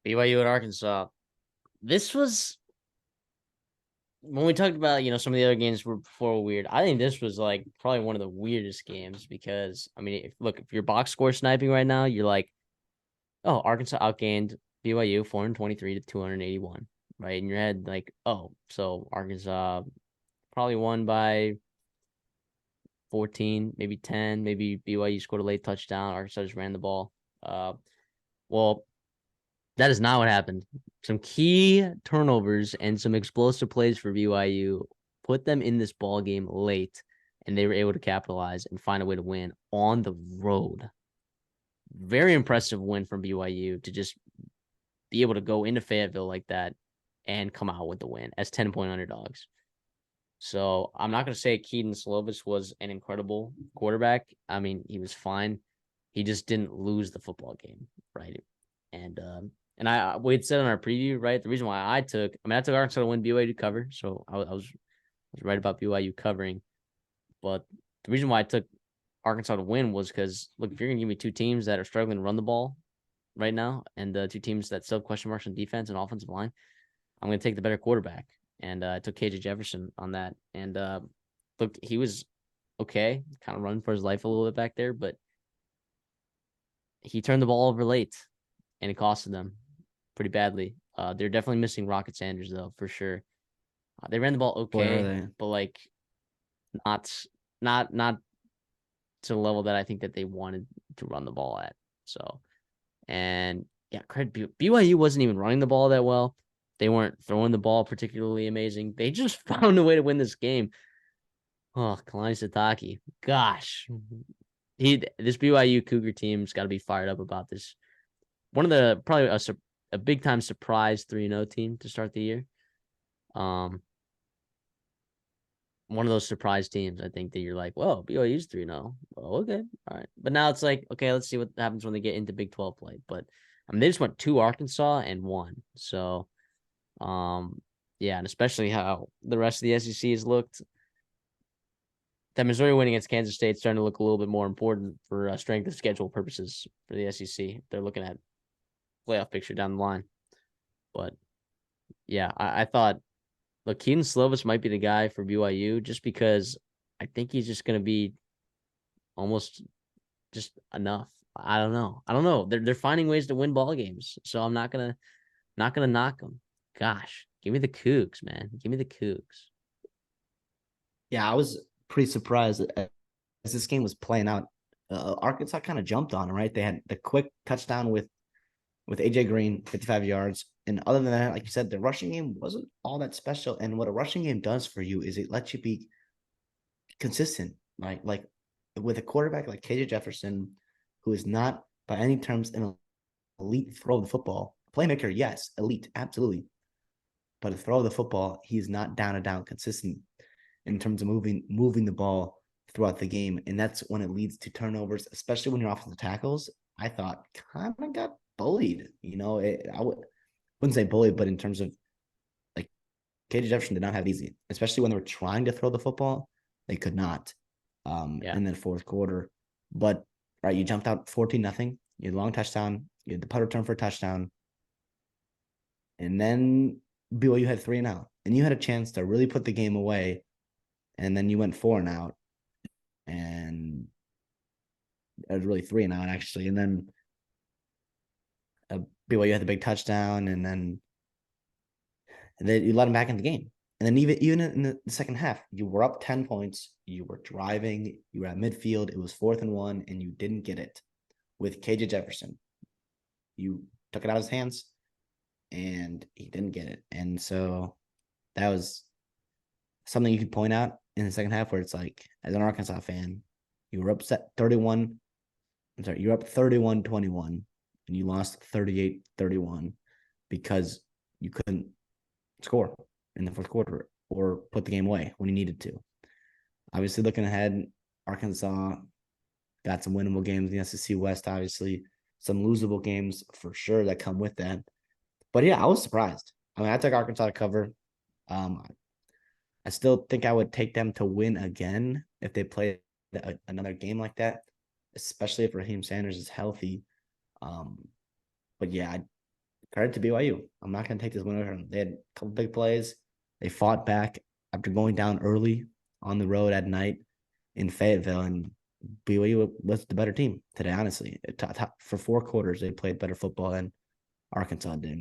BYU at Arkansas. This was when we talked about, some of the other games were before weird. I think this was like probably one of the weirdest games because I mean, if you're box score sniping right now, you're like, oh, Arkansas outgained BYU 423 to 281, right? In your head, like, oh, so Arkansas probably won by 14, maybe 10, maybe BYU scored a late touchdown. Arkansas just ran the ball. Uh, well, that is not what happened. Some key turnovers and some explosive plays for BYU put them in this ball game late, and they were able to capitalize and find a way to win on the road. Very impressive win from BYU to just be able to go into Fayetteville like that and come out with the win as 10-point underdogs. So I'm not going to say Keaton Slovis was an incredible quarterback. I mean, he was fine. He just didn't lose the football game, right? And we had said on our preview, right? The reason why I took Arkansas to win, BYU to cover, so I was right about BYU covering. But the reason why I took Arkansas to win was because, look, if you're gonna give me two teams that are struggling to run the ball right now, and two teams that still have question marks on defense and offensive line, I'm gonna take the better quarterback. And I took KJ Jefferson on that. And look, he was okay, kind of running for his life a little bit back there, but he turned the ball over late, and it costed them pretty badly. They're definitely missing Rocket Sanders though, for sure. They ran the ball Boy, are okay, they. but like not not to the level that I think that they wanted to run the ball at. So, and yeah, credit BYU wasn't even running the ball that well. They weren't throwing the ball particularly amazing. They just found a way to win this game. Oh, Kalani Sitake. Gosh. This BYU Cougar team's got to be fired up about this. One of the probably a big time surprise 3-0 team to start the year. Um, one of those surprise teams, I think that you're like, whoa, BYU's 3-0. Oh, okay. All right. But now it's like, okay, let's see what happens when they get into Big 12 play. But I mean, they just went to Arkansas and won. So, yeah, and especially how the rest of the SEC has looked. That Missouri win against Kansas State starting to look a little bit more important for strength of schedule purposes for the SEC. They're looking at playoff picture down the line. But yeah, I thought, look, Keaton Slovis might be the guy for BYU just because I think he's just going to be almost just enough. I don't know. I don't know. They're finding ways to win ball games, so I'm not gonna knock them. Gosh, give me the Cougs, man. Give me the Cougs. Yeah, I was pretty surprised as this game was playing out. Arkansas kind of jumped on it, right? They had the quick touchdown with AJ Green, 55 yards. And other than that, like you said, the rushing game wasn't all that special. And what a rushing game does for you is it lets you be consistent, right? Like with a quarterback like KJ Jefferson, who is not by any terms an elite throw of the football. Playmaker, yes, elite, absolutely. But a throw of the football, he's not down and down consistent in terms of moving the ball throughout the game. And that's when it leads to turnovers, especially when you're offensive tackles. I thought kind of got bullied. Wouldn't say bullied, but in terms of like KJ Jefferson did not have it easy, especially when they were trying to throw the football, they could not. Yeah, In the fourth quarter. But right, you jumped out 14-0. You had a long touchdown. You had the punt return for a touchdown. And then BYU had 3-and-out. And you had a chance to really put the game away. And then you went 4-and-out. And it was really 3-and-out, actually. And then BYU had the big touchdown. And then you let them back in the game. And then even in the second half, you were up 10 points. You were driving. You were at midfield. It was 4th-and-1, and you didn't get it with KJ Jefferson. You took it out of his hands, and he didn't get it. And so that was something you could point out in the second half where it's like, as an Arkansas fan, you were upset 31. I'm sorry, you're up 31-21, and you lost 38-31 because you couldn't score in the fourth quarter or put the game away when he needed to. Obviously, looking ahead, Arkansas got some winnable games in the SEC West, obviously, some losable games for sure that come with that. But yeah, I was surprised. I mean, I took Arkansas to cover. Um, I still think I would take them to win again if they play another game like that, especially if Raheem Sanders is healthy. Um, but yeah, credit to BYU. I'm not going to take this win away from them. They had a couple big plays. They fought back after going down early on the road at night in Fayetteville, and BYU was the better team today, honestly. For 4 quarters, they played better football than Arkansas did.